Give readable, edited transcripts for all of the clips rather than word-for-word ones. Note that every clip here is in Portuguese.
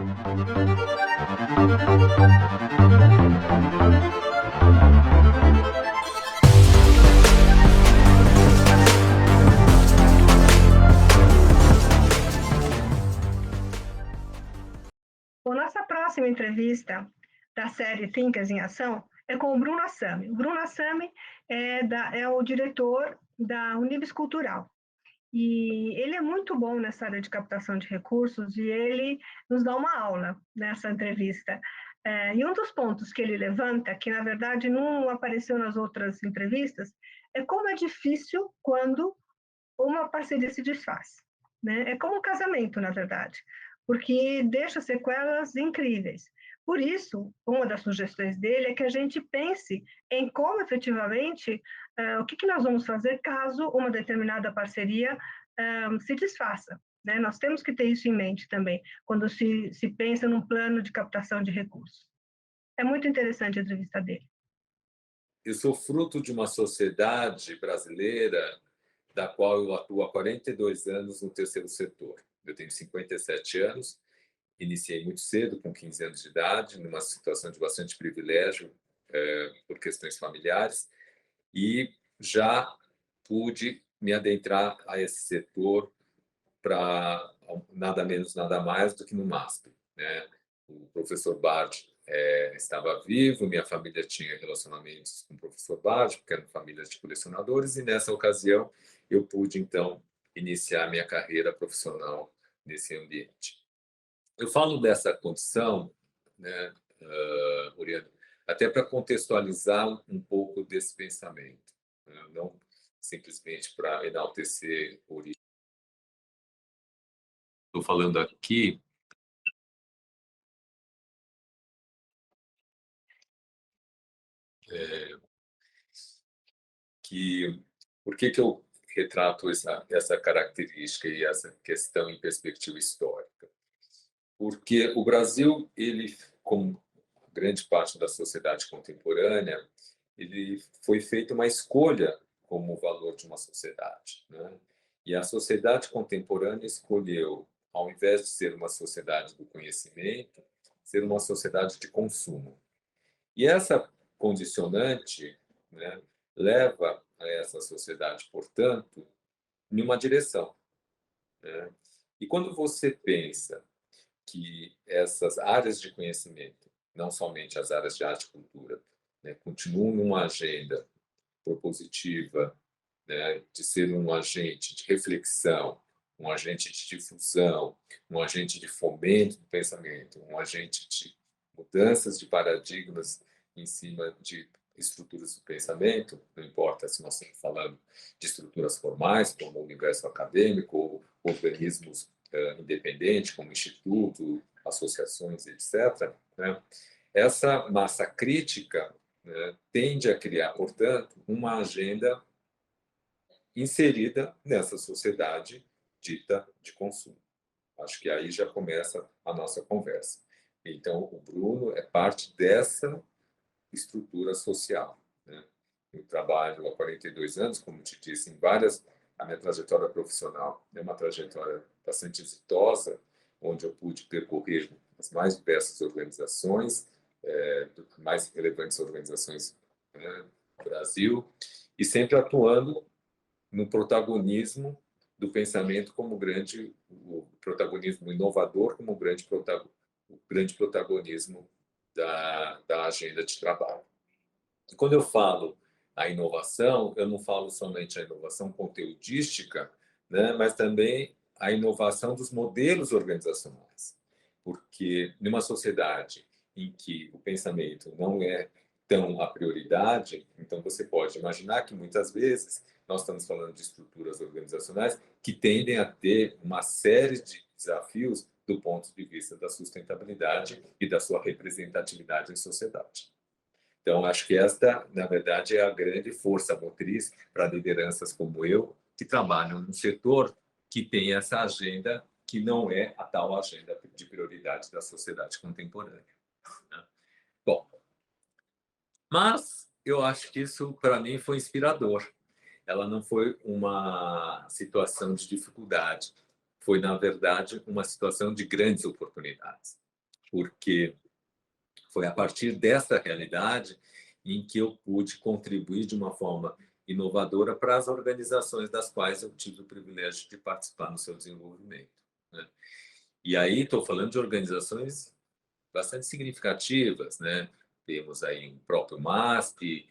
Bom, nossa próxima entrevista da série Thinkers em Ação é com o Bruno Assami. O Bruno Assami é o diretor da Unibis Cultural. E ele é muito bom nessa área de captação de recursos e ele nos dá uma aula nessa entrevista. E um dos pontos que ele levanta, que na verdade não apareceu nas outras entrevistas, é como é difícil quando uma parceria se desfaz. Né? É como um casamento, na verdade, porque deixa sequelas incríveis. Por isso, uma das sugestões dele é que a gente pense em como efetivamente, o que nós vamos fazer caso uma determinada parceria se desfaça. Né? Nós temos que ter isso em mente também, quando se pensa num plano de captação de recursos. É muito interessante a entrevista dele. Eu sou fruto de uma sociedade brasileira da qual eu atuo há 42 anos no terceiro setor. Eu tenho 57 anos, iniciei muito cedo, com 15 anos de idade, numa situação de bastante privilégio por questões familiares, e já pude me adentrar a esse setor para nada menos, nada mais do que no MASP. Né? O professor Bard estava vivo, minha família tinha relacionamentos com o professor Bard, porque eram famílias de colecionadores, e nessa ocasião eu pude, então, iniciar minha carreira profissional nesse ambiente. Eu falo dessa condição, né, Oriana, até para contextualizar um pouco desse pensamento, né? Não simplesmente para enaltecer o origem. Estou falando aqui que por que eu retrato essa característica e essa questão em perspectiva histórica? Porque o Brasil, ele, como grande parte da sociedade contemporânea, ele foi feita uma escolha como valor de uma sociedade, né? E a sociedade contemporânea escolheu, ao invés de ser uma sociedade do conhecimento, ser uma sociedade de consumo. E essa condicionante, né, leva a essa sociedade, portanto, em uma direção, né? E quando você pensa que essas áreas de conhecimento, não somente as áreas de arte e cultura, né, continuam numa agenda propositiva, né, de ser um agente de reflexão, um agente de difusão, um agente de fomento do pensamento, um agente de mudanças de paradigmas em cima de estruturas do pensamento, não importa se nós estamos falando de estruturas formais, como o universo acadêmico, ou organismos independentes, como instituto, associações, etc., né? Essa massa crítica, né, tende a criar, portanto, uma agenda inserida nessa sociedade dita de consumo. Acho que aí já começa a nossa conversa. Então, o Bruno é parte dessa estrutura social, né? Eu trabalho há 42 anos, como te disse, em várias... A minha trajetória profissional é uma trajetória bastante exitosa, onde eu pude percorrer as mais diversas organizações, mais relevantes organizações, né, do Brasil, e sempre atuando no protagonismo do pensamento como grande, o protagonismo inovador como o grande protagonismo da agenda de trabalho. E quando eu falo a inovação, eu não falo somente a inovação conteudística, né, mas também a inovação dos modelos organizacionais. Porque numa sociedade em que o pensamento não é tão a prioridade, então você pode imaginar que muitas vezes nós estamos falando de estruturas organizacionais que tendem a ter uma série de desafios do ponto de vista da sustentabilidade e da sua representatividade em sociedade. Então, acho que esta, na verdade, é a grande força motriz para lideranças como eu, que trabalham num setor que tem essa agenda que não é a tal agenda de prioridade da sociedade contemporânea. Bom, mas eu acho que isso, para mim, foi inspirador. Ela não foi uma situação de dificuldade, foi, na verdade, uma situação de grandes oportunidades. porque foi a partir dessa realidade em que eu pude contribuir de uma forma inovadora para as organizações das quais eu tive o privilégio de participar no seu desenvolvimento, né? E aí estou falando de organizações bastante significativas, né? Temos aí o próprio MASP,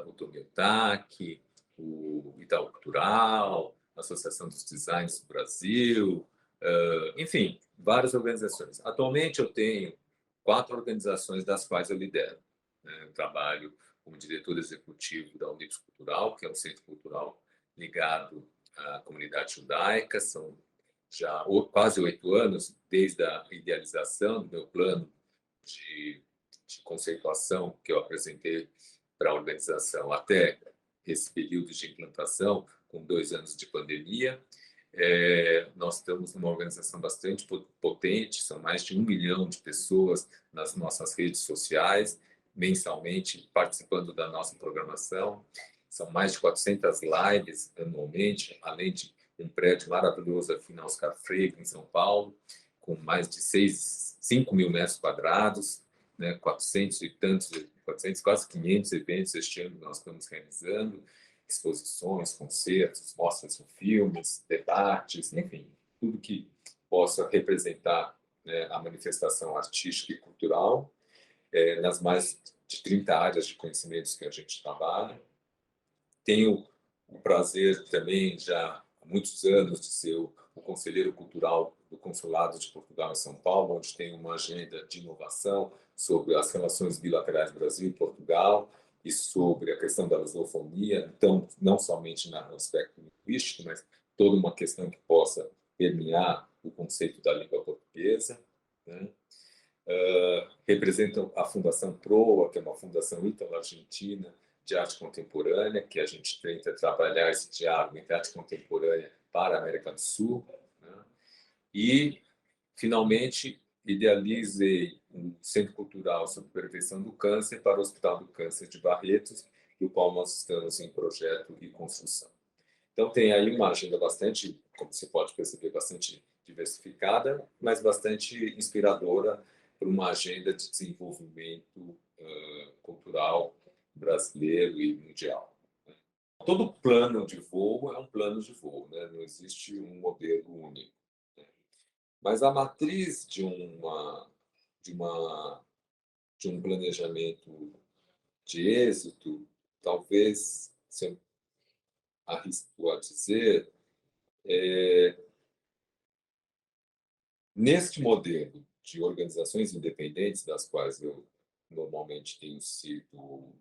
o Tomiotaki, o Itaú Cultural, a Associação dos Designers do Brasil, enfim, várias organizações. Atualmente eu tenho 4 organizações das quais eu lidero, né? Eu trabalho como diretor executivo da Unibis Cultural, que é um centro cultural ligado à comunidade judaica. São já quase 8 anos desde a idealização do meu plano de, de conceituação que eu apresentei para a organização até esse período de implantação, com 2 anos de pandemia. Nós estamos numa organização bastante potente, são mais de 1 milhão de pessoas nas nossas redes sociais, mensalmente participando da nossa programação. São mais de 400 lives anualmente, além de um prédio maravilhoso aqui na Oscar Freire, em São Paulo, com mais de 5 mil metros quadrados, né, 400 e tantos, 400, quase 500 eventos este ano que nós estamos realizando, exposições, concertos, mostras de filmes, debates, enfim, tudo que possa representar, né, a manifestação artística e cultural, nas mais de 30 áreas de conhecimentos que a gente trabalha. Tenho o prazer também, já há muitos anos, de ser o conselheiro cultural do Consulado de Portugal em São Paulo, onde tem uma agenda de inovação sobre as relações bilaterais Brasil e Portugal e sobre a questão da lusofonia, então, não somente no aspecto linguístico, mas toda uma questão que possa permear o conceito da língua portuguesa, né? Representam a Fundação Proa, que é uma fundação ítalo-argentina de arte contemporânea, que a gente tenta trabalhar esse diálogo entre arte contemporânea para a América do Sul, né? E, finalmente, idealizei um centro cultural sobre prevenção do câncer para o Hospital do Câncer de Barretos, do qual nós estamos em projeto e construção. Então, tem aí uma agenda bastante, como você pode perceber, bastante diversificada, mas bastante inspiradora para uma agenda de desenvolvimento cultural brasileiro e mundial. Todo plano de voo é um plano de voo, né? Não existe um modelo único, né? Mas a matriz de uma de um planejamento de êxito, talvez, se eu arrisco a dizer, neste modelo de organizações independentes, das quais eu normalmente tenho sido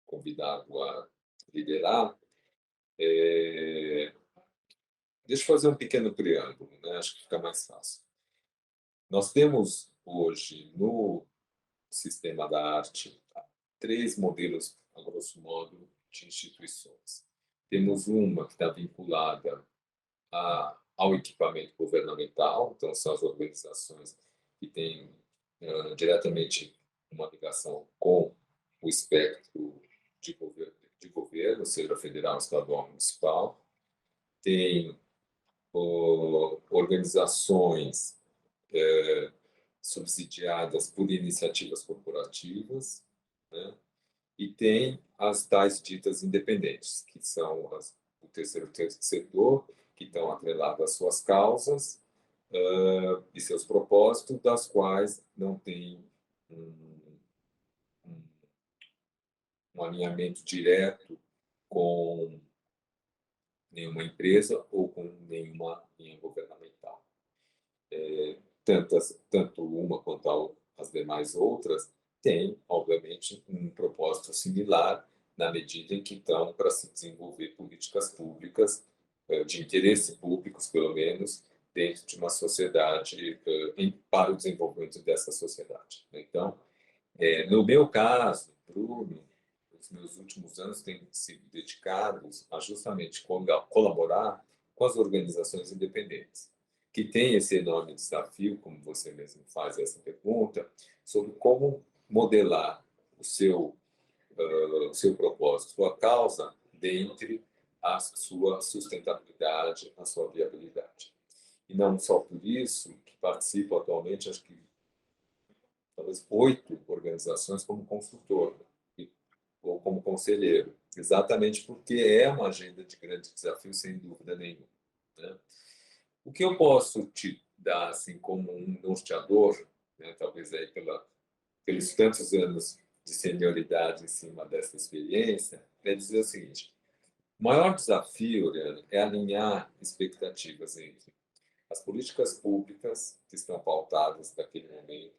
convidado a liderar, deixa eu fazer um pequeno preâmbulo, né? Acho que fica mais fácil. Nós temos hoje, no sistema da arte, 3 modelos, a grosso modo, de instituições. Temos uma que está vinculada ao equipamento governamental, então são as organizações que têm diretamente uma ligação com o espectro de governo, seja federal, estadual, municipal. Tem organizações subsidiadas por iniciativas corporativas, né? E tem as tais ditas independentes, que são o terceiro setor, que estão atreladas às suas causas e seus propósitos, das quais não tem um, um alinhamento direto com nenhuma empresa ou com nenhuma linha governamental. Tanto uma quanto as demais outras têm, obviamente, um propósito similar, na medida em que estão para se desenvolver políticas públicas, de interesse públicos, pelo menos, dentro de uma sociedade, para o desenvolvimento dessa sociedade. Então, no meu caso, Bruno, os meus últimos anos têm sido dedicados a justamente colaborar com as organizações independentes, que têm esse enorme desafio, como você mesmo faz essa pergunta, sobre como modelar o seu propósito, sua causa, dentre a sua sustentabilidade, a sua viabilidade. E não só por isso, que participo atualmente, acho que talvez 8 organizações como consultor ou como conselheiro, exatamente porque é uma agenda de grande desafio, sem dúvida nenhuma, né? O que eu posso te dar assim como um norteador, né, talvez aí pelos tantos anos de senioridade em cima dessa experiência, é dizer o seguinte: o maior desafio, Oriana, é alinhar expectativas entre as políticas públicas que estão pautadas naquele momento,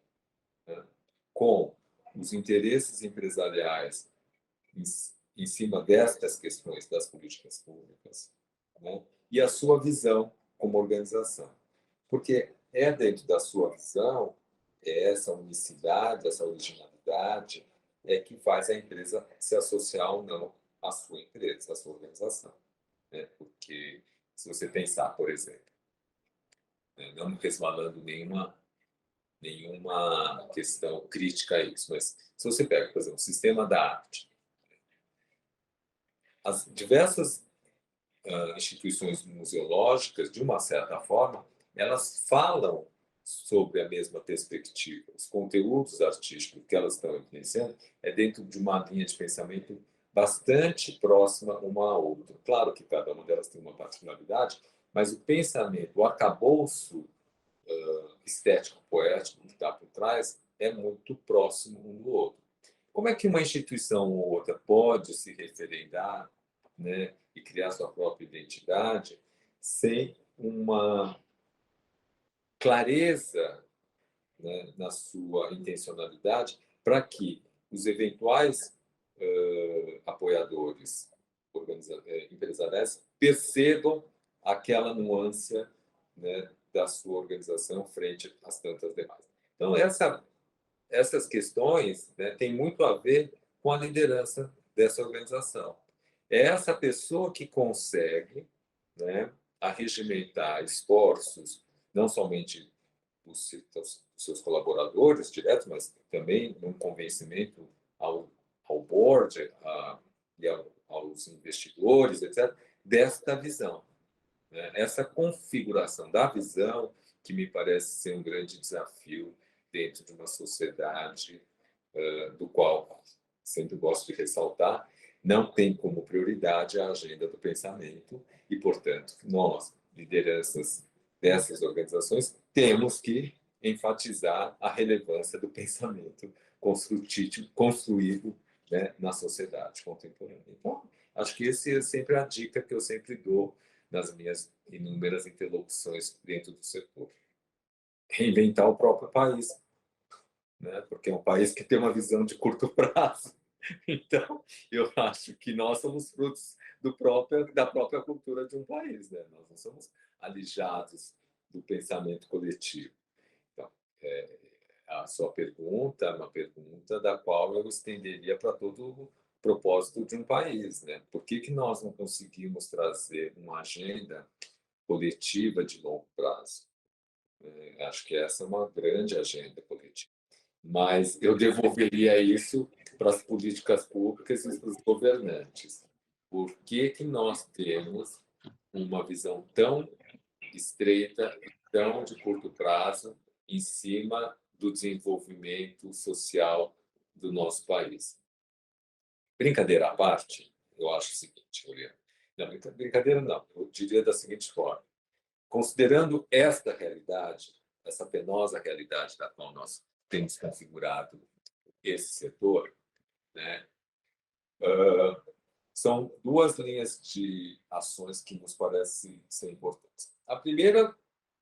né, com os interesses empresariais em, em cima destas questões das políticas públicas, né, e a sua visão como organização. Porque é dentro da sua visão, é essa unicidade, essa originalidade, é que faz a empresa se associar ou não à sua empresa, à sua organização, né? Porque se você pensar, por exemplo, né, não resvalando nenhuma questão crítica a isso, mas se você pega, por exemplo, o sistema da arte, as diversas instituições museológicas, de uma certa forma, elas falam sobre a mesma perspectiva. Os conteúdos artísticos que elas estão influenciando é dentro de uma linha de pensamento bastante próxima uma à outra. Claro que cada uma delas tem uma particularidade, mas o pensamento, o arcabouço estético-poético que está por trás é muito próximo um do outro. Como é que uma instituição ou outra pode se referendar, né, e criar sua própria identidade sem uma clareza, né, na sua intencionalidade para que os eventuais apoiadores empresariais percebam aquela nuance, né, da sua organização frente às tantas demais. Então, essas questões, né, têm muito a ver com a liderança dessa organização. É essa pessoa que consegue, né, arregimentar esforços, não somente dos seus colaboradores diretos, mas também um convencimento ao board e aos investidores, etc., desta visão, né? Essa configuração da visão que me parece ser um grande desafio dentro de uma sociedade do qual, sempre gosto de ressaltar, não tem como prioridade a agenda do pensamento e, portanto, nós, lideranças dessas organizações, temos que enfatizar a relevância do pensamento construído, né, na sociedade contemporânea. Então, acho que essa é sempre a dica que eu sempre dou nas minhas inúmeras interlocuções dentro do setor. Reinventar o próprio país, né? Porque é um país que tem uma visão de curto prazo. Então, eu acho que nós somos frutos da própria cultura de um país, né? Nós não somos alijados do pensamento coletivo. Então, a sua pergunta é uma pergunta da qual eu estenderia para todo o propósito de um país, né? Por que nós não conseguimos trazer uma agenda coletiva de longo prazo? Acho que essa é uma grande agenda coletiva. Mas eu devolveria isso para as políticas públicas e para os governantes. Por que nós temos uma visão tão estreita, tão de curto prazo, em cima do desenvolvimento social do nosso país? Brincadeira à parte, eu acho o seguinte, Juliana. Não, brincadeira não, eu diria da seguinte forma: considerando esta realidade, essa penosa realidade da qual nós temos configurado esse setor, né, são duas linhas de ações que nos parecem ser importantes. A primeira,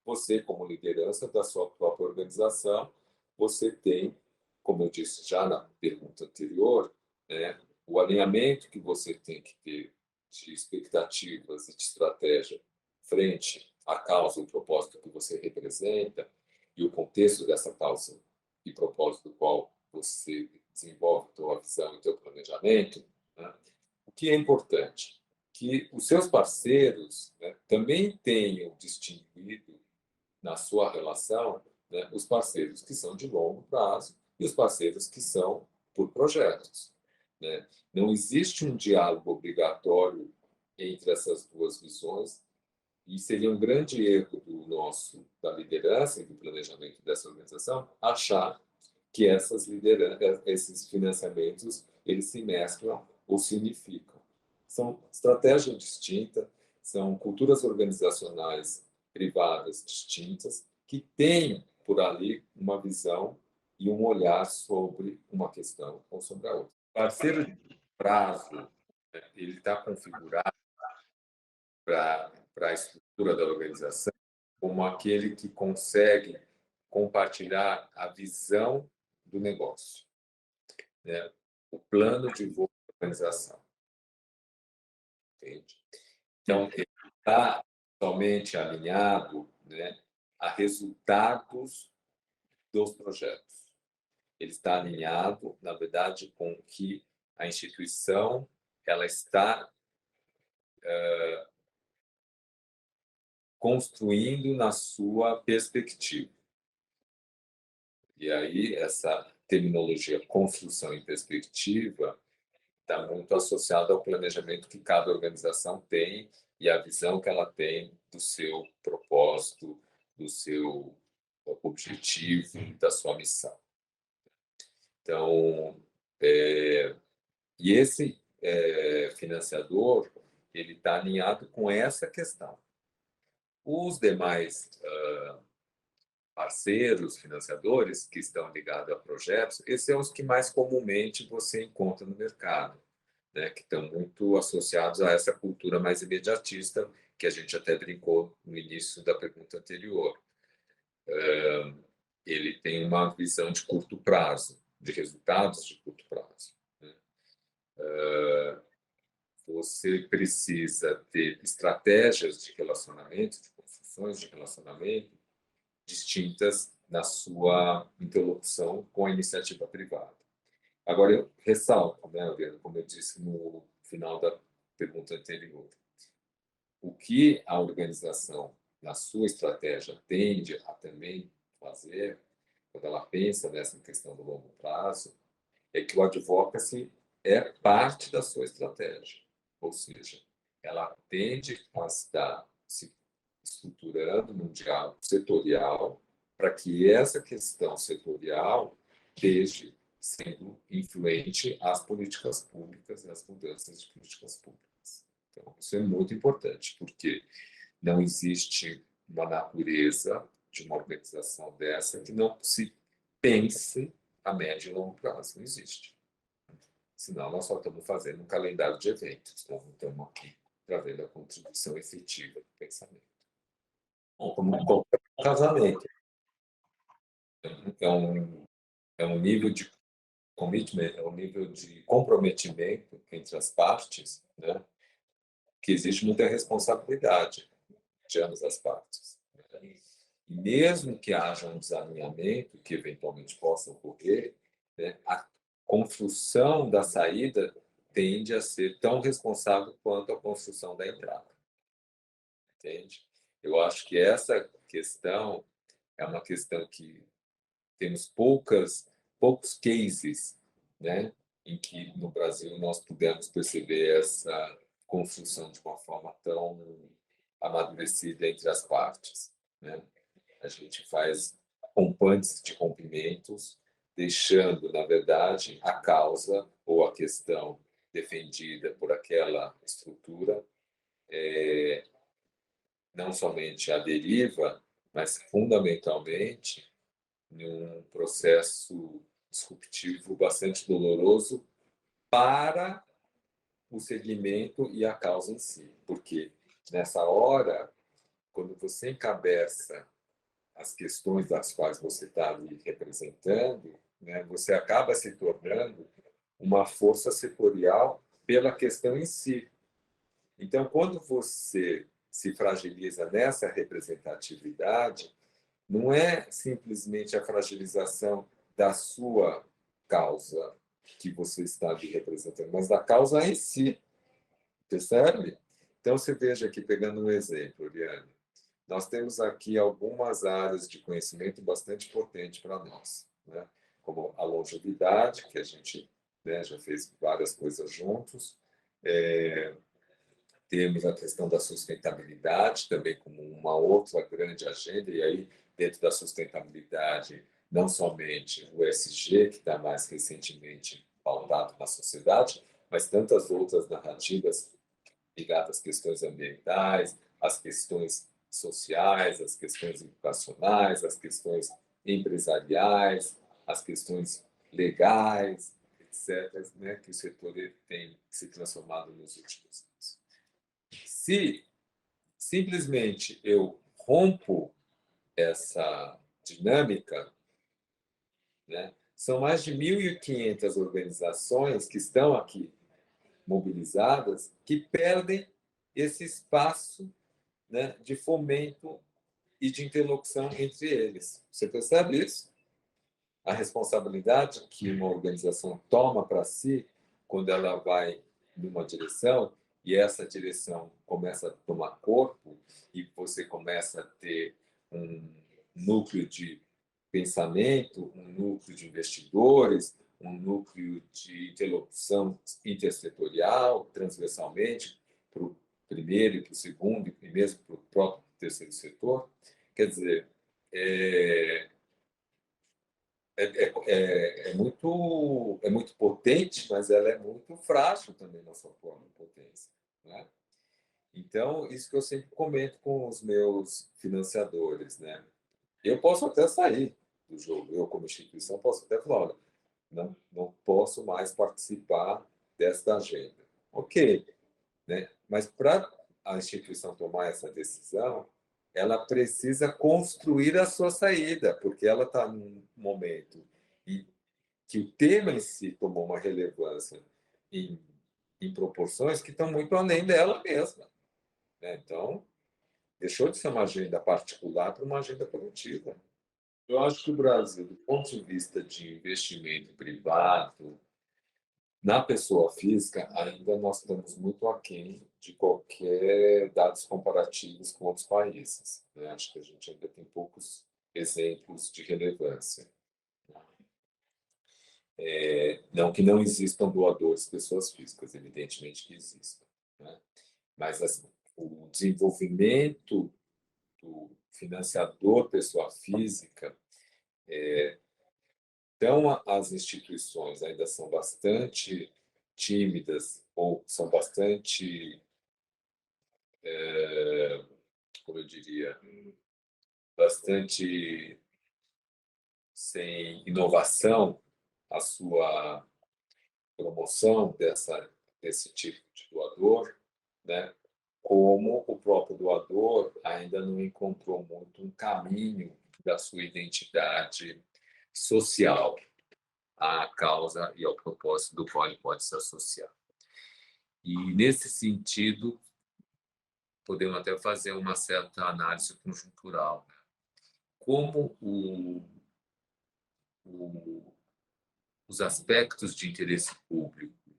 você, como liderança da sua própria organização, você tem, como eu disse já na pergunta anterior, né, o alinhamento que você tem que ter de expectativas e de estratégia frente à causa e propósito que você representa e o contexto dessa causa e propósito do qual você desenvolve a tua visão e teu planejamento, né? O que é importante? Que os seus parceiros, né, também tenham distinguido na sua relação, né, os parceiros que são de longo prazo e os parceiros que são por projetos, né? Não existe um diálogo obrigatório entre essas duas visões e seria um grande erro da liderança e do planejamento dessa organização achar que essas lideranças, esses financiamentos, eles se mesclam ou se unificam. São estratégias distintas, são culturas organizacionais privadas distintas, que têm, por ali, uma visão e um olhar sobre uma questão ou sobre a outra. O parceiro de prazo, né, ele está configurado para a estrutura da organização como aquele que consegue compartilhar a visão do negócio, né? O plano de voo da organização. Entende? Então, ele está totalmente alinhado, né, a resultados dos projetos. Ele está alinhado, na verdade, com o que a instituição ela está construindo na sua perspectiva. E aí, essa terminologia construção em perspectiva está muito associada ao planejamento que cada organização tem e a visão que ela tem do seu propósito, do seu objetivo, da sua missão. Então, e esse financiador, ele está alinhado com essa questão. Os demais parceiros, financiadores, que estão ligados a projetos, esses são os que mais comumente você encontra no mercado, né? Que estão muito associados a essa cultura mais imediatista, que a gente até brincou no início da pergunta anterior. Ele tem uma visão de curto prazo, de resultados de curto prazo, né? Você precisa ter estratégias de relacionamento, de construções de relacionamento, distintas na sua interlocução com a iniciativa privada. Agora, eu ressalto, né, Adriano, como eu disse no final da pergunta anterior, o que a organização, na sua estratégia, tende a também fazer, quando ela pensa nessa questão do longo prazo, é que o advocacy é parte da sua estratégia. Ou seja, ela tende a estar se estruturando num diálogo setorial para que essa questão setorial esteja sendo influente às políticas públicas e às mudanças de políticas públicas. Então, isso é muito importante, porque não existe uma natureza de uma organização dessa que não se pense a médio e longo prazo. Não existe. Senão, nós só estamos fazendo um calendário de eventos, não estamos aqui trazendo a contribuição efetiva do pensamento. Bom, como qualquer casamento, é um nível de commitment, é um nível de comprometimento entre as partes, né, que existe muita responsabilidade de ambas as partes. E mesmo que haja um desalinhamento que eventualmente possa ocorrer, né, a construção da saída tende a ser tão responsável quanto a construção da entrada. Entende? Eu acho que essa questão é uma questão que temos poucos cases, né, em que no Brasil nós pudemos perceber essa construção de uma forma tão amadurecida entre as partes, né? A gente faz rompantes de rompimentos, deixando, na verdade, a causa ou a questão defendida por aquela estrutura não somente à deriva, mas fundamentalmente num processo disruptivo bastante doloroso para o segmento e a causa em si. Porque nessa hora, quando você encabeça as questões das quais você está ali representando, né, você acaba se tornando uma força setorial pela questão em si. Então, quando você se fragiliza nessa representatividade, não é simplesmente a fragilização da sua causa que você está ali representando, mas da causa em si, percebe? Então, você veja aqui, pegando um exemplo, Oriane, nós temos aqui algumas áreas de conhecimento bastante potentes para nós, né? Como a longevidade, que a gente, né, já fez várias coisas juntos, temos a questão da sustentabilidade também como uma outra grande agenda, e aí, dentro da sustentabilidade, não somente o ESG, que está mais recentemente pautado na sociedade, mas tantas outras narrativas ligadas às questões ambientais, às questões sociais, às questões educacionais, às questões empresariais, às questões legais, etc., né, que o setor tem se transformado nos últimos anos. Se simplesmente eu rompo essa dinâmica, né, são mais de 1.500 organizações que estão aqui mobilizadas que perdem esse espaço, né, de fomento e de interlocução entre eles. Você percebe isso? A responsabilidade que uma organização toma para si quando ela vai numa direção e essa direção começa a tomar corpo e você começa a ter um núcleo de pensamento, um núcleo de investidores, um núcleo de interlocução intersetorial, transversalmente, para o primeiro e para o segundo, e mesmo para o próprio terceiro setor. Quer dizer, é muito potente, mas ela é muito frágil também na sua forma de potência, né? Então, isso que eu sempre comento com os meus financiadores, né? Eu posso até sair do jogo, eu como instituição posso até falar, olha, não posso mais participar desta agenda. Ok, né? Mas para a instituição tomar essa decisão, ela precisa construir a sua saída, porque ela está num momento e que o tema em si tomou uma relevância em, em proporções que estão muito além dela mesma, né? Então, deixou de ser uma agenda particular para uma agenda coletiva. Eu acho que o Brasil, do ponto de vista de investimento privado, na pessoa física, ainda nós estamos muito aquém de qualquer dados comparativos com outros países, né? Acho que a gente ainda tem poucos exemplos de relevância. Não que não existam doadores pessoas físicas, evidentemente que existem, né? Mas assim, o desenvolvimento do financiador pessoa física, então as instituições ainda são bastante tímidas ou são bastante, como eu diria, bastante sem inovação a sua promoção desse tipo de doador, né? Como o próprio doador ainda não encontrou muito um caminho da sua identidade social à causa e ao propósito do qual ele pode se associar. E, nesse sentido, podemos até fazer uma certa análise conjuntural, né? Como os aspectos de interesse público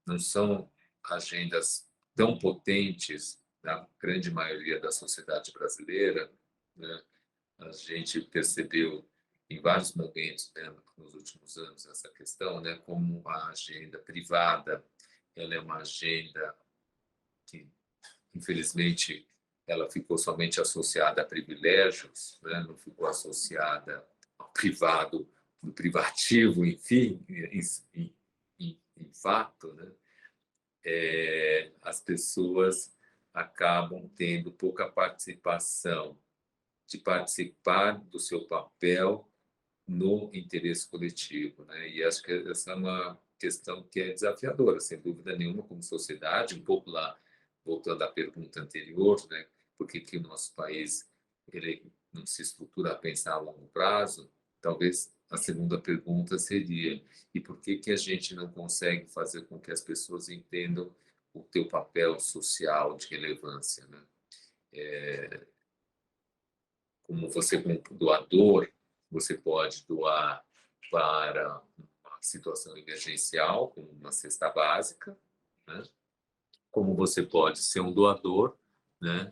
não são agendas tão potentes na grande maioria da sociedade brasileira, né? A gente percebeu em vários momentos, né, nos últimos anos essa questão, né, como a agenda privada, ela é uma agenda que, infelizmente, ela ficou somente associada a privilégios, né, não ficou associada ao privado, no privativo, enfim, em fato, né? As pessoas acabam tendo pouca participação de participar do seu papel no interesse coletivo, né? E acho que essa é uma questão que é desafiadora, sem dúvida nenhuma, como sociedade, um pouco lá, voltando à pergunta anterior, né? Por que o nosso país ele não se estrutura a pensar a longo prazo? Talvez a segunda pergunta seria: e por que a gente não consegue fazer com que as pessoas entendam o teu papel social de relevância, né? Como você, como doador, você pode doar para uma situação emergencial, como uma cesta básica, né? Como você pode ser um doador, né,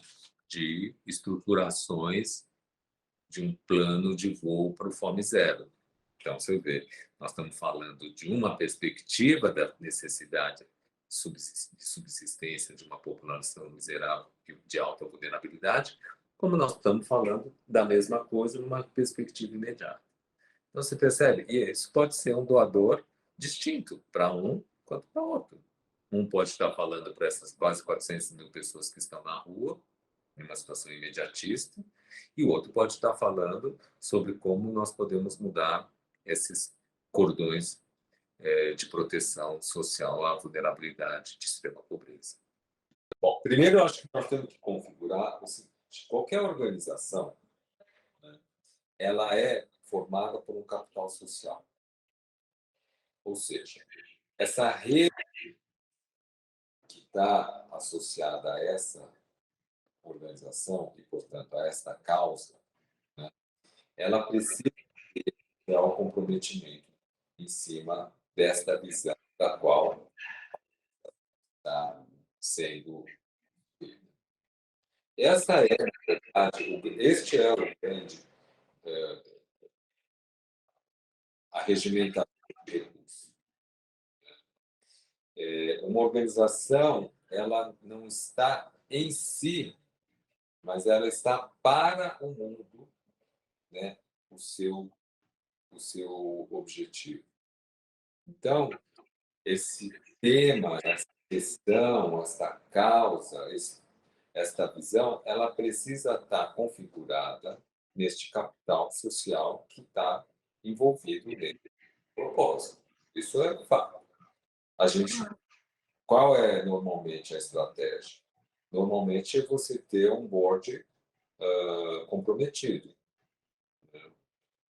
de estruturações de um plano de voo para o Fome Zero. Então, você vê, nós estamos falando de uma perspectiva da necessidade de subsistência de uma população miserável de alta vulnerabilidade, como nós estamos falando da mesma coisa numa perspectiva imediata. Então, você percebe? E isso pode ser um doador distinto para um quanto para outro. Um pode estar falando para essas quase 400 mil pessoas que estão na rua, em uma situação imediatista, e o outro pode estar falando sobre como nós podemos mudar esses cordões de proteção social à vulnerabilidade de extrema pobreza. Bom, primeiro eu acho que nós temos que configurar o seguinte: qualquer organização, né, ela é formada por um capital social. Ou seja, essa rede que está associada a essa organização e, portanto, a esta causa, né, ela precisa ter um comprometimento em cima desta visão da qual está sendo. Essa é, na verdade, este é o grande arregimentação de recursos. Uma organização, ela não está em si, mas ela está para o mundo, né, o seu objetivo. Então, esse tema, essa questão, essa causa, esta visão, ela precisa estar configurada neste capital social que está envolvido nesse propósito. Isso é um fato. A gente, qual é normalmente a estratégia? Normalmente é você ter um board comprometido.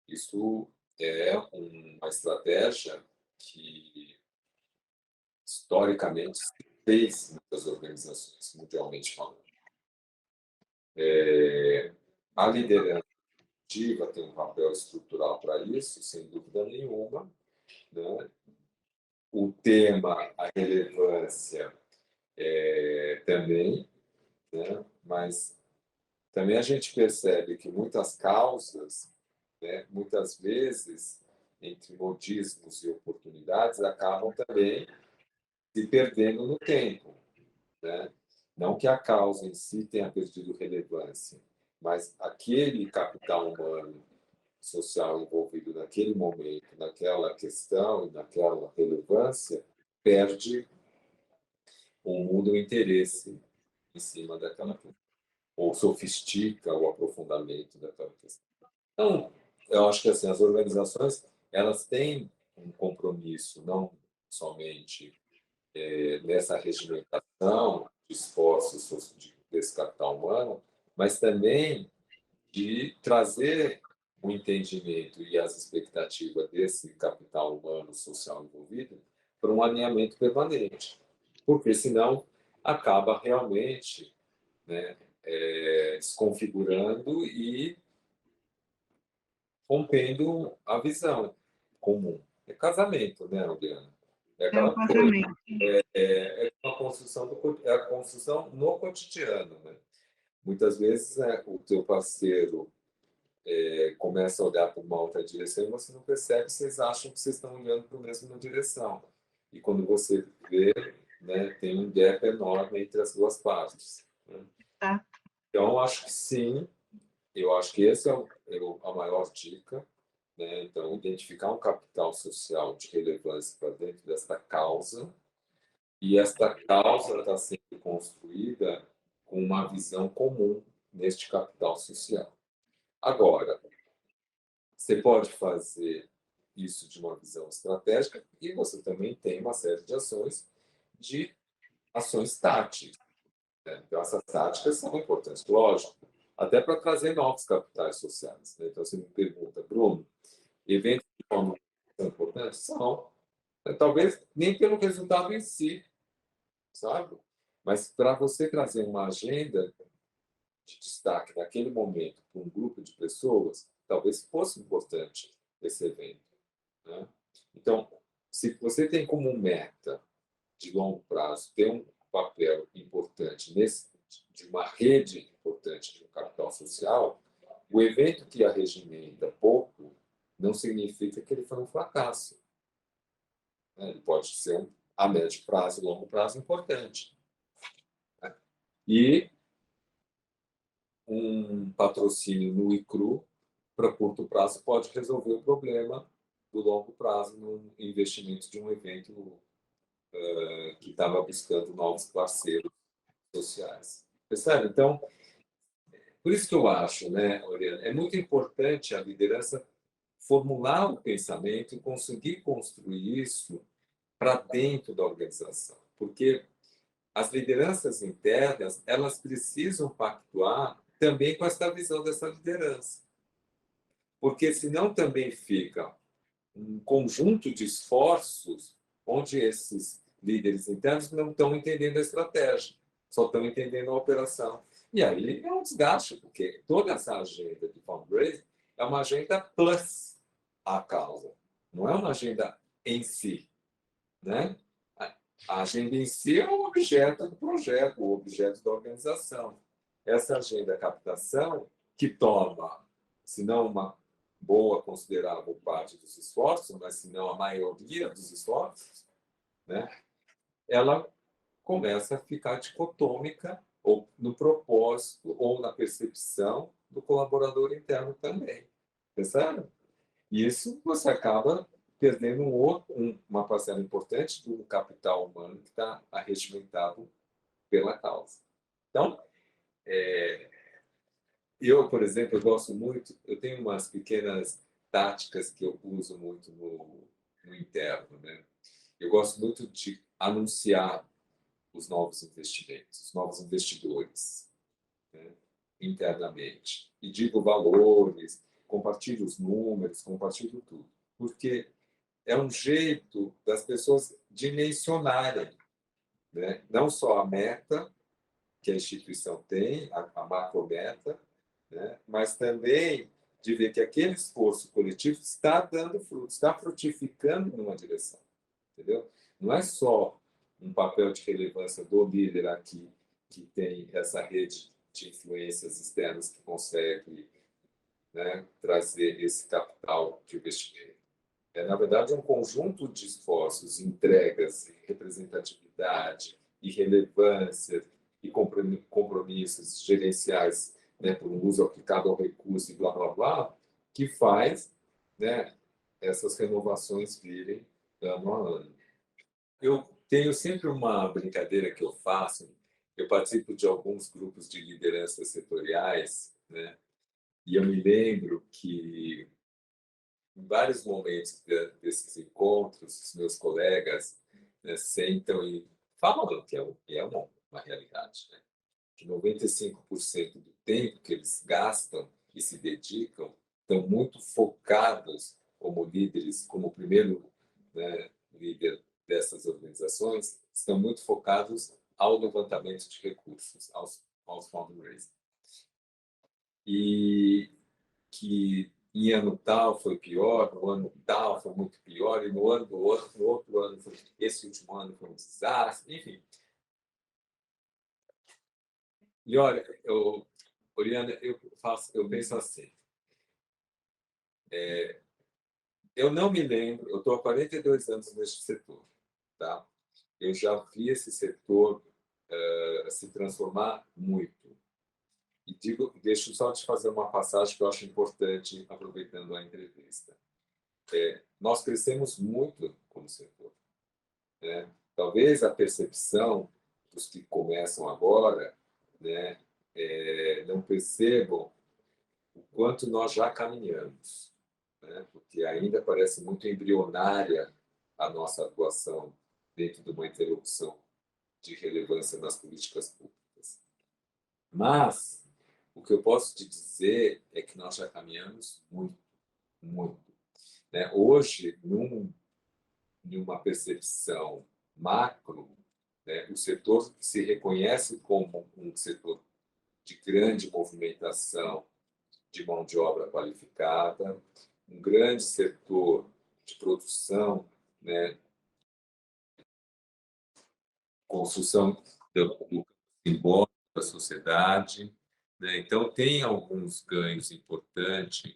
Isso é uma estratégia que historicamente se fez em muitas organizações, mundialmente falando. A liderança ativa tem um papel estrutural para isso, sem dúvida nenhuma, né? O tema, a relevância também, né? Mas também a gente percebe que muitas causas, né, muitas vezes, entre modismos e oportunidades, acabam também se perdendo no tempo, né? Não que a causa em si tenha perdido relevância, mas aquele capital humano social envolvido naquele momento, naquela questão, naquela relevância, perde o mundo o interesse em cima daquela questão, ou sofistica o aprofundamento daquela questão. Então, eu acho que assim, as organizações elas têm um compromisso, não somente nessa regimentação de esforços desse capital humano, mas também de trazer o entendimento e as expectativas desse capital humano social envolvido para um alinhamento permanente, porque senão acaba realmente, né, desconfigurando e rompendo a visão comum. É casamento, né, Adriana? É É um aquela coisa. casamento. É uma construção é a construção no cotidiano, né? Muitas vezes, né, o teu parceiro começa a olhar para uma outra direção e você não percebe, vocês acham que vocês estão olhando para a mesma direção. E quando você vê, né, tem um gap enorme entre as duas partes, né? Tá? Então, eu acho que sim, eu acho que essa a maior dica, né? Então, identificar um capital social de relevância para dentro desta causa, e esta causa está sendo construída com uma visão comum neste capital social. Agora, você pode fazer isso de uma visão estratégica e você também tem uma série de ações táticas, né? Então, essas táticas são importantes, lógico, até para trazer novos capitais sociais, né? Então, você me pergunta, Bruno, eventos de forma são importantes? São. Talvez nem pelo resultado em si, sabe? Mas para você trazer uma agenda de destaque naquele momento para um grupo de pessoas, talvez fosse importante esse evento, né? Então, se você tem como meta de longo prazo ter um papel importante de uma rede importante de um capital social, o evento que arregimenta pouco não significa que ele foi um fracasso, né? Ele pode ser a médio prazo, longo prazo importante, né? E um patrocínio nu e cru para curto prazo, pode resolver o problema do longo prazo no investimento de um evento que estava buscando novos parceiros sociais. Percebe? Então, por isso que eu acho, né, Oriana, é muito importante a liderança formular o pensamento e conseguir construir isso para dentro da organização. Porque as lideranças internas, elas precisam pactuar também com essa visão dessa liderança. Porque senão também fica um conjunto de esforços onde esses líderes internos não estão entendendo a estratégia, só estão entendendo a operação. E aí é um desgaste, porque toda essa agenda de fundraising é uma agenda plus a causa, não é uma agenda em si, né? A agenda em si é o objeto do projeto, o objeto da organização. Essa agenda captação, que toma, se não uma boa, considerável parte dos esforços, mas se não a maioria dos esforços, né? Ela começa a ficar dicotômica ou no propósito ou na percepção do colaborador interno também. Percebe? E isso você acaba perdendo uma parcela importante do capital humano que está arregimentado pela causa. Então, eu, por exemplo, eu gosto muito, eu tenho umas pequenas táticas que eu uso muito no interno, né? Eu gosto muito de anunciar os novos investimentos, os novos investidores, né, internamente. E digo valores, compartilho os números, compartilho tudo. Porque é um jeito das pessoas dimensionarem, né? Não só a meta que a instituição tem, a macrometa, né? Mas também de ver que aquele esforço coletivo está dando frutos, está frutificando numa direção, entendeu? Não é só um papel de relevância do líder aqui, que tem essa rede de influências externas que consegue, né, trazer esse capital de investimento. Na verdade, um conjunto de esforços, entregas, representatividade e relevância e compromissos gerenciais, né, por um uso aplicado ao recurso e blá, blá, blá, que faz, né, essas renovações virem ano a ano. Eu tenho sempre uma brincadeira que eu faço, eu participo de alguns grupos de lideranças setoriais, né, e eu me lembro que em vários momentos desses encontros, os meus colegas, né, sentam e falam que é uma realidade, né? Que 95% do tempo que eles gastam e se dedicam estão muito focados como líderes, como primeiro, né, líder dessas organizações, estão muito focados ao levantamento de recursos, aos fundraising. E que em ano tal foi pior, no ano tal foi muito pior, e no outro ano, esse último ano foi um desastre, enfim. E olha, Oriana, eu penso assim, eu não me lembro, eu estou há 42 anos neste setor, tá? Eu já vi esse setor se transformar muito. E deixa só te fazer uma passagem que eu acho importante, aproveitando a entrevista. Nós crescemos muito como setor, né? Talvez a percepção dos que começam agora, né, não percebam o quanto nós já caminhamos, né? Porque ainda parece muito embrionária a nossa atuação dentro de uma interlocução de relevância nas políticas públicas. Mas o que eu posso te dizer é que nós já caminhamos muito, muito, né? Hoje, numa percepção macro, né, o setor se reconhece como um setor de grande movimentação de mão de obra qualificada, um grande setor de produção, né, construção do simbólico da sociedade, né? Então tem alguns ganhos importantes.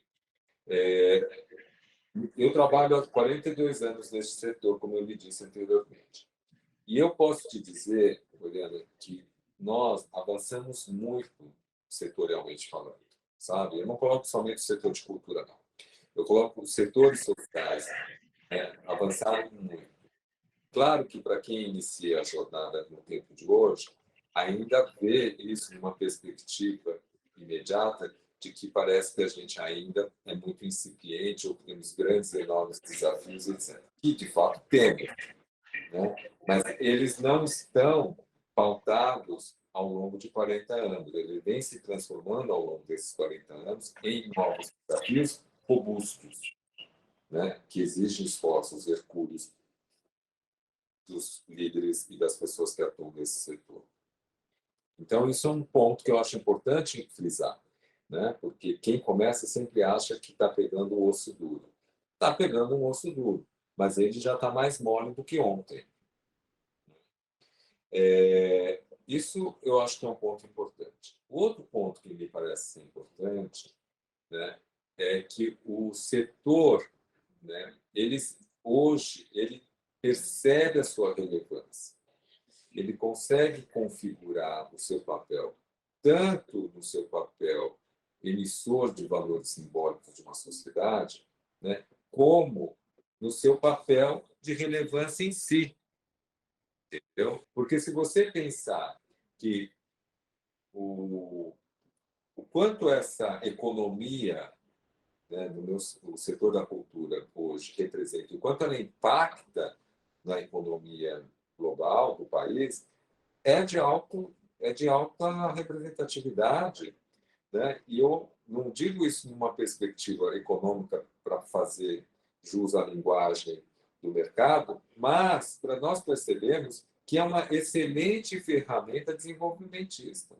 Eu trabalho há 42 anos nesse setor, como eu lhe disse anteriormente. E eu posso te dizer, Oriana, que nós avançamos muito setorialmente falando, sabe? Eu não coloco somente o setor de cultura, não. Eu coloco os setores sociais, né, avançaram muito. Claro que para quem inicia a jornada no tempo de hoje, ainda vê isso numa perspectiva imediata de que parece que a gente ainda é muito incipiente ou temos grandes, enormes desafios, etc. E, de fato, temos, né? Mas eles não estão pautados ao longo de 40 anos. Ele vem se transformando ao longo desses 40 anos em novos desafios robustos, né? Que exigem esforços hercúleos dos líderes e das pessoas que atuam nesse setor. Então, isso é um ponto que eu acho importante frisar, né? Porque quem começa sempre acha que está pegando o osso duro. Está pegando um osso duro, mas ele já está mais mole do que ontem. Isso eu acho que é um ponto importante. Outro ponto que me parece ser importante, né, é que o setor, né, hoje, ele percebe a sua relevância. Ele consegue configurar o seu papel, tanto no seu papel emissor de valores simbólicos de uma sociedade, né, como no seu papel de relevância em si. Entendeu? Porque se você pensar que o quanto essa economia, né, o setor da cultura hoje representa, o quanto ela impacta na economia global do país, é de alta representatividade, né? E eu não digo isso numa perspectiva econômica para fazer jus à linguagem do mercado, mas para nós percebermos que é uma excelente ferramenta desenvolvimentista,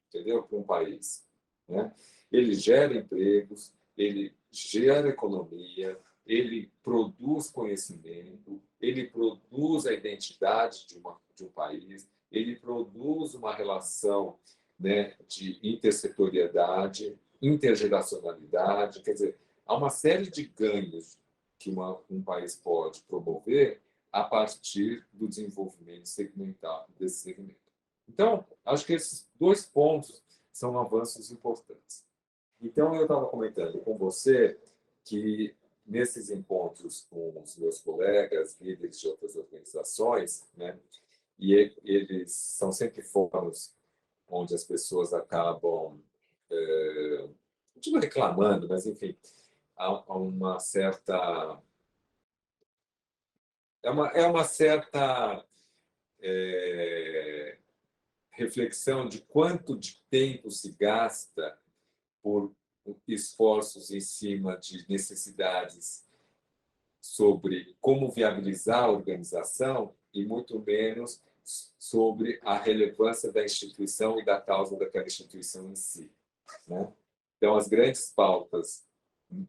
entendeu? Para um país, né? Ele gera empregos, ele gera economia, ele produz conhecimento, ele produz a identidade de um país, ele produz uma relação, né, de intersetoriedade, intergeracionalidade, quer dizer, há uma série de ganhos que um país pode promover a partir do desenvolvimento segmentado desse segmento. Então, acho que esses dois pontos são avanços importantes. Então, eu estava comentando com você que nesses encontros com os meus colegas, líderes de outras organizações, né, e eles são sempre fóruns onde as pessoas acabam, não digo reclamando, mas, enfim, há uma certa... É uma certa reflexão de quanto de tempo se gasta por esforços em cima de necessidades sobre como viabilizar a organização e muito menos sobre a relevância da instituição e da causa daquela instituição em si, né? Então, as grandes pautas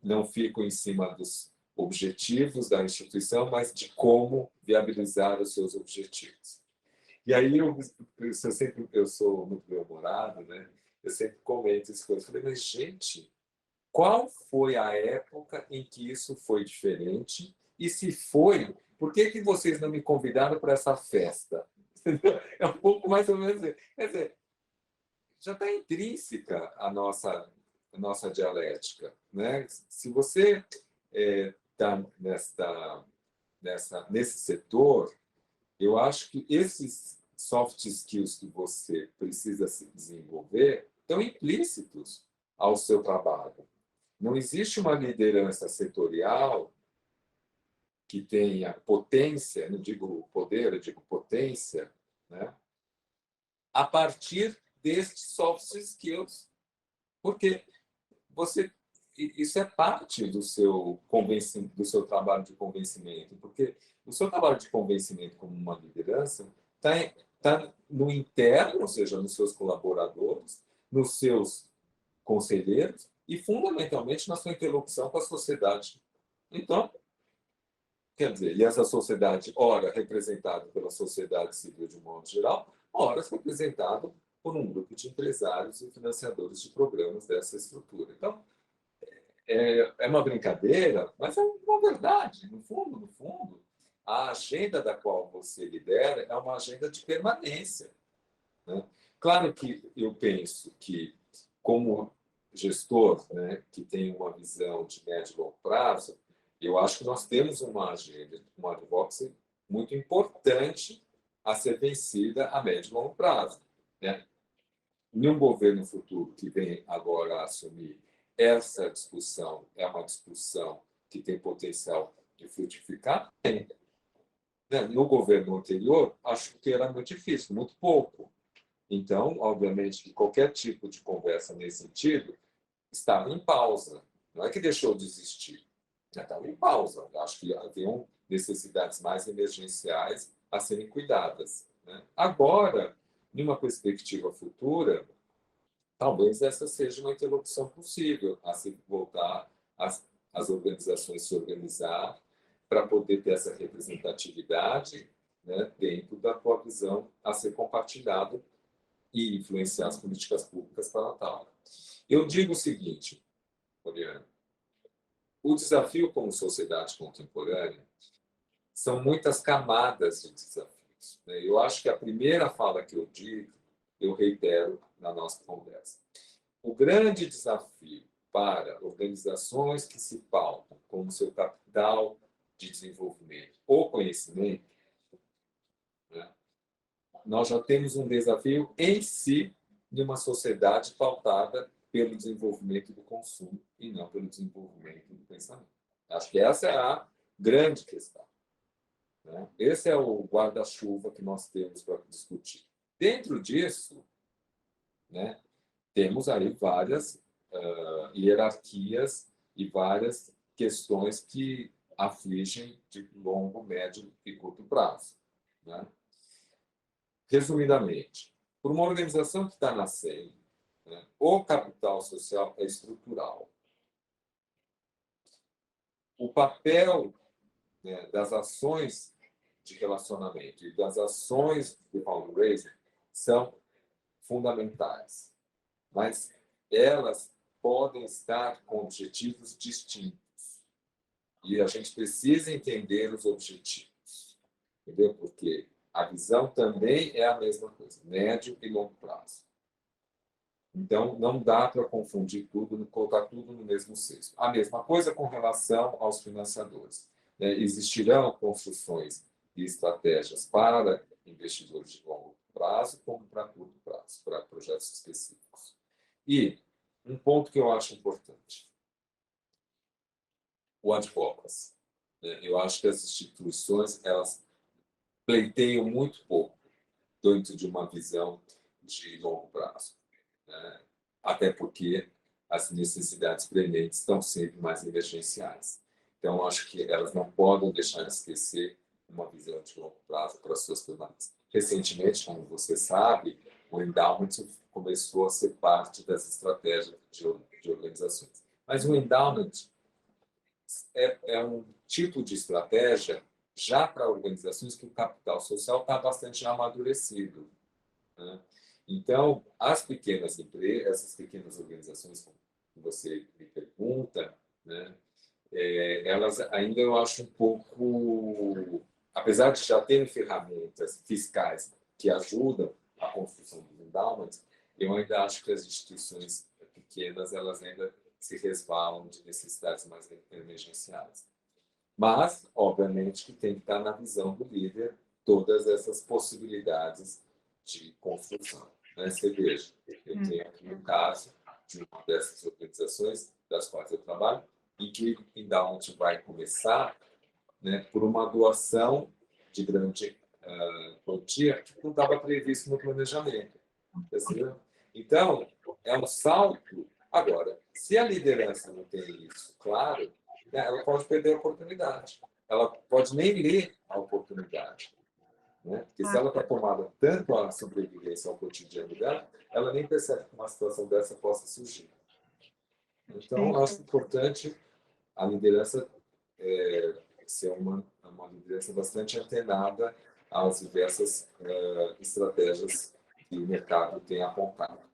não ficam em cima dos objetivos da instituição, mas de como viabilizar os seus objetivos. E aí eu sou muito bem-humorado, né? Eu sempre comento isso. Eu falei, mas gente, qual foi a época em que isso foi diferente? E se foi, por que que vocês não me convidaram para essa festa? É um pouco mais ou menos. Quer dizer, já está intrínseca a nossa dialética, né? Se você está nesse setor, eu acho que esses soft skills que você precisa se desenvolver estão implícitos ao seu trabalho. Não existe uma liderança setorial que tenha potência, não digo poder, eu digo potência, né? A partir destes soft skills, porque isso é parte do seu trabalho de convencimento, porque o seu trabalho de convencimento como uma liderança está no interno, ou seja, nos seus colaboradores, nos seus conselheiros e, fundamentalmente, na sua interlocução com a sociedade. Então, quer dizer, e essa sociedade, ora representada pela sociedade civil de um modo geral, ora representada por um grupo de empresários e financiadores de programas dessa estrutura. Então, é uma brincadeira, mas é uma verdade. No fundo, a agenda da qual você lidera é uma agenda de permanência, né? Claro que eu penso que, como gestor, né, que tem uma visão de médio e longo prazo, eu acho que nós temos uma agenda, uma advocacy muito importante a ser vencida a médio e longo prazo, né? Em um governo futuro que vem agora a assumir, essa discussão é uma discussão que tem potencial de frutificar? Tem. No governo anterior, acho que era muito difícil, muito pouco. Então, obviamente, que qualquer tipo de conversa nesse sentido estava em pausa. Não é que deixou de existir, já estava em pausa. Acho que haviam necessidades mais emergenciais a serem cuidadas, né? Agora, numa perspectiva futura, talvez essa seja uma interlocução possível, a se voltar as organizações se organizar para poder ter essa representatividade, né, dentro da tua visão a ser compartilhado e influenciar as políticas públicas para tal. Eu digo o seguinte, Oriana, o desafio como sociedade contemporânea são muitas camadas de desafios, né? Eu acho que a primeira fala que eu digo, eu reitero na nossa conversa. O grande desafio para organizações que se pautam como seu capital de desenvolvimento ou conhecimento, né? Nós já temos um desafio em si de uma sociedade pautada pelo desenvolvimento do consumo e não pelo desenvolvimento do pensamento. Acho que essa é a grande questão, né? Esse é o guarda-chuva que nós temos para discutir. Dentro disso, né, temos aí várias hierarquias e várias questões que afligem de longo, médio e curto prazo, né? Resumidamente, por uma organização que está nascendo, né, o capital social é estrutural. O papel, né, das ações de relacionamento e das ações de fundraising são fundamentais, mas elas podem estar com objetivos distintos. E a gente precisa entender os objetivos, entendeu? Porque a visão também é a mesma coisa, médio e longo prazo. Então, não dá para confundir tudo, colocar tudo no mesmo cesto. A mesma coisa com relação aos financiadores, né? Existirão construções e estratégias para investidores de longo prazo, como para curto prazo, para projetos específicos. E um ponto que eu acho importante, o advocacy, né? Eu acho que as instituições, elas pleiteiam muito pouco dentro de uma visão de longo prazo, né? Até porque as necessidades prementes estão sempre mais emergenciais. Então, acho que elas não podem deixar de esquecer uma visão de longo prazo para as suas permanentes. Recentemente, como você sabe, o endowment começou a ser parte dessa estratégia de organizações. Mas o endowment é um tipo de estratégia já para organizações que o capital social está bastante amadurecido, né? Então, as pequenas empresas, essas pequenas organizações que você me pergunta, né, elas ainda eu acho um pouco, apesar de já terem ferramentas fiscais que ajudam a construção dos endowments, eu ainda acho que as instituições pequenas elas ainda se resvalam de necessidades mais emergenciais. Mas, obviamente, que tem que estar na visão do líder todas essas possibilidades de construção, né? Você veja, eu tenho aqui um caso de uma dessas organizações das quais eu trabalho, em que o endowment vai começar, né, por uma doação de grande quantia que não estava previsto no planejamento. Percebeu? Então, é um salto. Agora, se a liderança não tem isso claro, né, ela pode perder a oportunidade. Ela pode nem ler a oportunidade, né? Porque se ela está tomada tanto a sobrevivência ao cotidiano dela, ela nem percebe que uma situação dessa possa surgir. Então, eu acho importante a liderança ser uma liderança bastante antenada às diversas estratégias que o mercado tem apontado.